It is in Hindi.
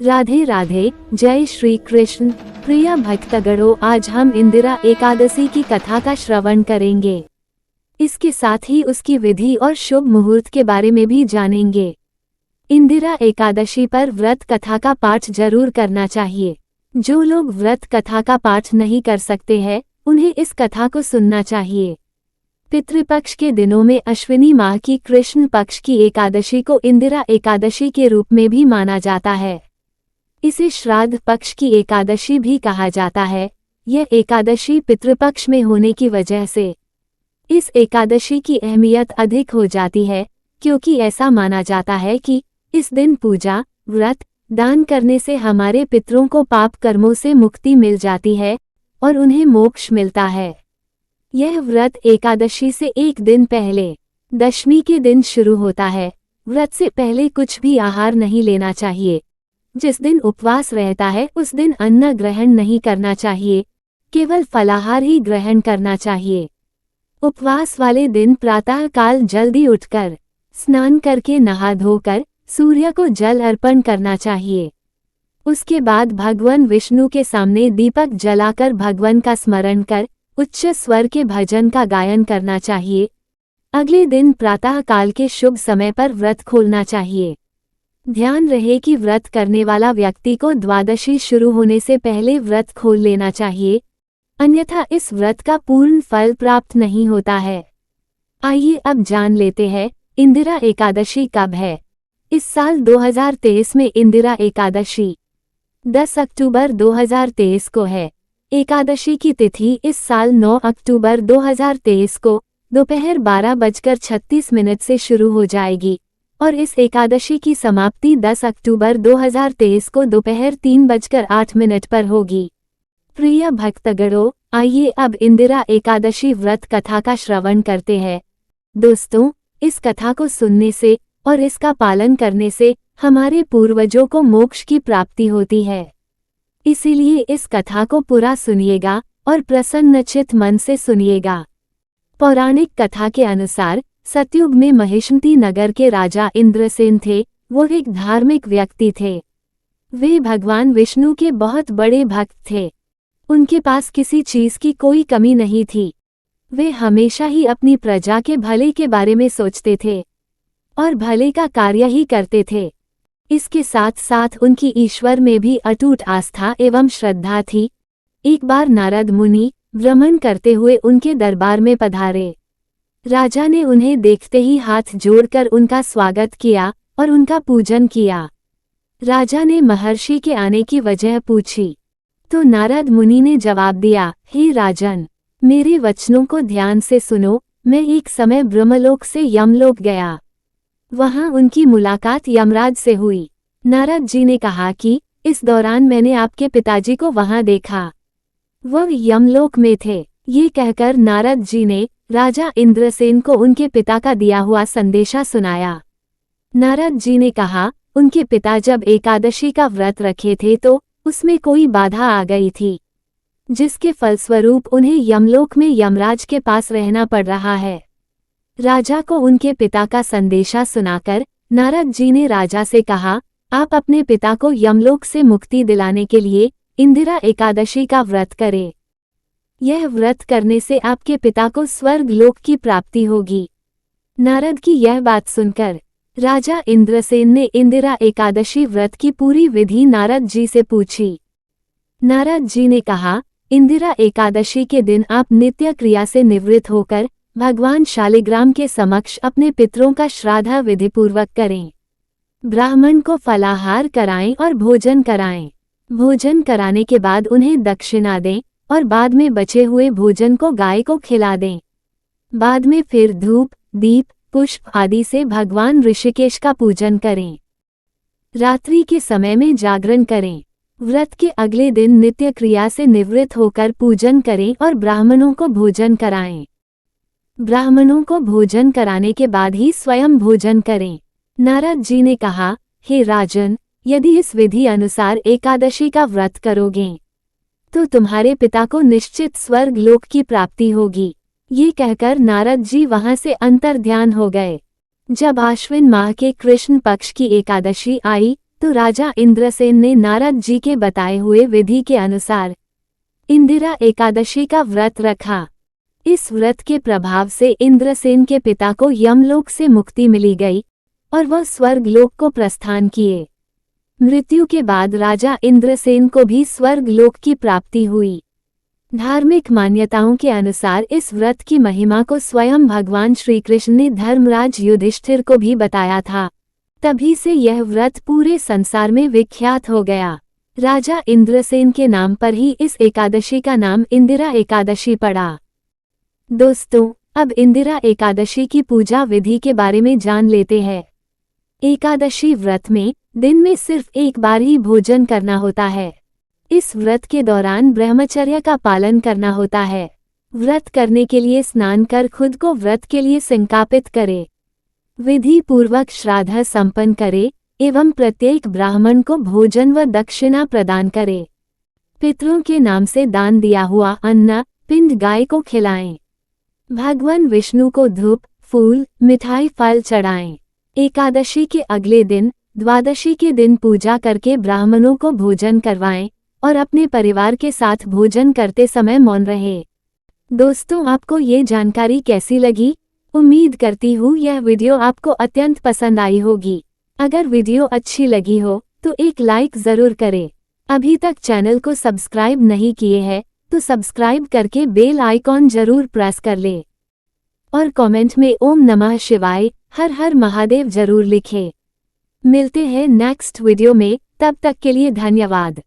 राधे राधे, जय श्री कृष्ण। प्रिय भक्तगणों, आज हम इंदिरा एकादशी की कथा का श्रवण करेंगे। इसके साथ ही उसकी विधि और शुभ मुहूर्त के बारे में भी जानेंगे। इंदिरा एकादशी पर व्रत कथा का पाठ जरूर करना चाहिए। जो लोग व्रत कथा का पाठ नहीं कर सकते हैं, उन्हें इस कथा को सुनना चाहिए। पितृपक्ष के दिनों में अश्विनी माह की कृष्ण पक्ष की एकादशी को इंदिरा एकादशी के रूप में भी माना जाता है। इसे श्राद्ध पक्ष की एकादशी भी कहा जाता है। यह एकादशी पितृपक्ष में होने की वजह से इस एकादशी की अहमियत अधिक हो जाती है, क्योंकि ऐसा माना जाता है कि इस दिन पूजा, व्रत, दान करने से हमारे पितरों को पाप कर्मों से मुक्ति मिल जाती है और उन्हें मोक्ष मिलता है। यह व्रत एकादशी से एक दिन पहले, दशमी के दिन शुरू होता है। व्रत से पहले कुछ भी आहार नहीं लेना चाहिए। जिस दिन उपवास रहता है उस दिन अन्न ग्रहण नहीं करना चाहिए, केवल फलाहार ही ग्रहण करना चाहिए। उपवास वाले दिन प्रातः काल जल्दी उठकर स्नान करके नहा धोकर सूर्य को जल अर्पण करना चाहिए। उसके बाद भगवान विष्णु के सामने दीपक जलाकर भगवान का स्मरण कर उच्च स्वर के भजन का गायन करना चाहिए। अगले दिन प्रातः काल के शुभ समय पर व्रत खोलना चाहिए। ध्यान रहे कि व्रत करने वाला व्यक्ति को द्वादशी शुरू होने से पहले व्रत खोल लेना चाहिए, अन्यथा इस व्रत का पूर्ण फल प्राप्त नहीं होता है। आइए अब जान लेते हैं इंदिरा एकादशी कब है। इस साल 2023 में इंदिरा एकादशी 10 अक्टूबर 2023 को है। एकादशी की तिथि इस साल 9 अक्टूबर 2023 को दोपहर 12:36 से शुरू हो जाएगी और इस एकादशी की समाप्ति 10 अक्टूबर 2023 को दोपहर 3:08 पर होगी। प्रिय भक्तगणों, आइए अब इंदिरा एकादशी व्रत कथा का श्रवण करते हैं। दोस्तों, इस कथा को सुनने से और इसका पालन करने से हमारे पूर्वजों को मोक्ष की प्राप्ति होती है। इसीलिए इस कथा को पूरा सुनिएगा और प्रसन्नचित्त मन से सुनिएगा। पौराणिक कथा के अनुसार सतयुग में महिष्मती नगर के राजा इंद्रसेन थे। वो एक धार्मिक व्यक्ति थे। वे भगवान विष्णु के बहुत बड़े भक्त थे। उनके पास किसी चीज की कोई कमी नहीं थी। वे हमेशा ही अपनी प्रजा के भले के बारे में सोचते थे और भले का कार्य ही करते थे। इसके साथ साथ उनकी ईश्वर में भी अटूट आस्था एवं श्रद्धा थी। एक बार नारद मुनि भ्रमण करते हुए उनके दरबार में पधारे। राजा ने उन्हें देखते ही हाथ जोड़कर उनका स्वागत किया और उनका पूजन किया। राजा ने महर्षि के आने की वजह पूछी तो नारद मुनि ने जवाब दिया, हे राजन, मेरे वचनों को ध्यान से सुनो। मैं एक समय ब्रह्मलोक से यमलोक गया। वहां उनकी मुलाकात यमराज से हुई। नारद जी ने कहा कि इस दौरान मैंने आपके पिताजी को वहां देखा। वह यमलोक में थे। ये कहकर नारद जी ने राजा इंद्रसेन को उनके पिता का दिया हुआ संदेशा सुनाया। नारद जी ने कहा, उनके पिता जब एकादशी का व्रत रखे थे तो उसमें कोई बाधा आ गई थी, जिसके फलस्वरूप उन्हें यमलोक में यमराज के पास रहना पड़ रहा है। राजा को उनके पिता का संदेशा सुनाकर नारद जी ने राजा से कहा, आप अपने पिता को यमलोक से मुक्ति दिलाने के लिए इंदिरा एकादशी का व्रत करें। यह व्रत करने से आपके पिता को स्वर्ग लोक की प्राप्ति होगी। नारद की यह बात सुनकर राजा इंद्रसेन ने इंदिरा एकादशी व्रत की पूरी विधि नारद जी से पूछी। नारद जी ने कहा, इंदिरा एकादशी के दिन आप नित्य क्रिया से निवृत्त होकर भगवान शालिग्राम के समक्ष अपने पितरों का श्राद्ध विधिपूर्वक करें। ब्राह्मण को फलाहार कराएं और भोजन कराएं। भोजन कराने के बाद उन्हें दक्षिणा दें और बाद में बचे हुए भोजन को गाय को खिला दें। बाद में फिर धूप, दीप, पुष्प आदि से भगवान ऋषिकेश का पूजन करें। रात्रि के समय में जागरण करें। व्रत के अगले दिन नित्य क्रिया से निवृत्त होकर पूजन करें और ब्राह्मणों को भोजन कराएं। ब्राह्मणों को भोजन कराने के बाद ही स्वयं भोजन करें। नारद जी ने कहा, हे राजन, यदि इस विधि अनुसार एकादशी का व्रत करोगे तो तुम्हारे पिता को निश्चित स्वर्ग लोक की प्राप्ति होगी। ये कहकर नारद जी वहां से अंतर्ध्यान हो गए। जब आश्विन माह के कृष्ण पक्ष की एकादशी आई तो राजा इंद्रसेन ने नारद जी के बताए हुए विधि के अनुसार इंदिरा एकादशी का व्रत रखा। इस व्रत के प्रभाव से इंद्रसेन के पिता को यमलोक से मुक्ति मिली गई और वह स्वर्ग लोक को प्रस्थान किए। मृत्यु के बाद राजा इंद्रसेन को भी स्वर्ग लोक की प्राप्ति हुई। धार्मिक मान्यताओं के अनुसार इस व्रत की महिमा को स्वयं भगवान श्री कृष्ण ने धर्मराज युधिष्ठिर को भी बताया था। तभी से यह व्रत पूरे संसार में विख्यात हो गया। राजा इंद्रसेन के नाम पर ही इस एकादशी का नाम इंदिरा एकादशी पड़ा। दोस्तों, अब इंदिरा एकादशी की पूजा विधि के बारे में जान लेते हैं। एकादशी व्रत में दिन में सिर्फ एक बार ही भोजन करना होता है। इस व्रत के दौरान ब्रह्मचर्य का पालन करना होता है। व्रत करने के लिए स्नान कर खुद को व्रत के लिए संकल्पित करे, विधि पूर्वक श्राद्ध संपन्न करे एवं प्रत्येक ब्राह्मण को भोजन व दक्षिणा प्रदान करे। पितरों के नाम से दान दिया हुआ अन्न पिंड गाय को खिलाएं। भगवान विष्णु को धूप, फूल, मिठाई, फल चढ़ाएं। एकादशी के अगले दिन, द्वादशी के दिन पूजा करके ब्राह्मणों को भोजन करवाएं और अपने परिवार के साथ भोजन करते समय मौन रहे। दोस्तों, आपको ये जानकारी कैसी लगी? उम्मीद करती हूँ यह वीडियो आपको अत्यंत पसंद आई होगी। अगर वीडियो अच्छी लगी हो तो एक लाइक जरूर करें। अभी तक चैनल को सब्सक्राइब नहीं किए हैं तो सब्सक्राइब करके बेल आइकॉन जरूर प्रेस कर ले और कमेंट में ओम नमः शिवाय, हर हर महादेव जरूर लिखें। मिलते हैं नेक्स्ट वीडियो में, तब तक के लिए धन्यवाद।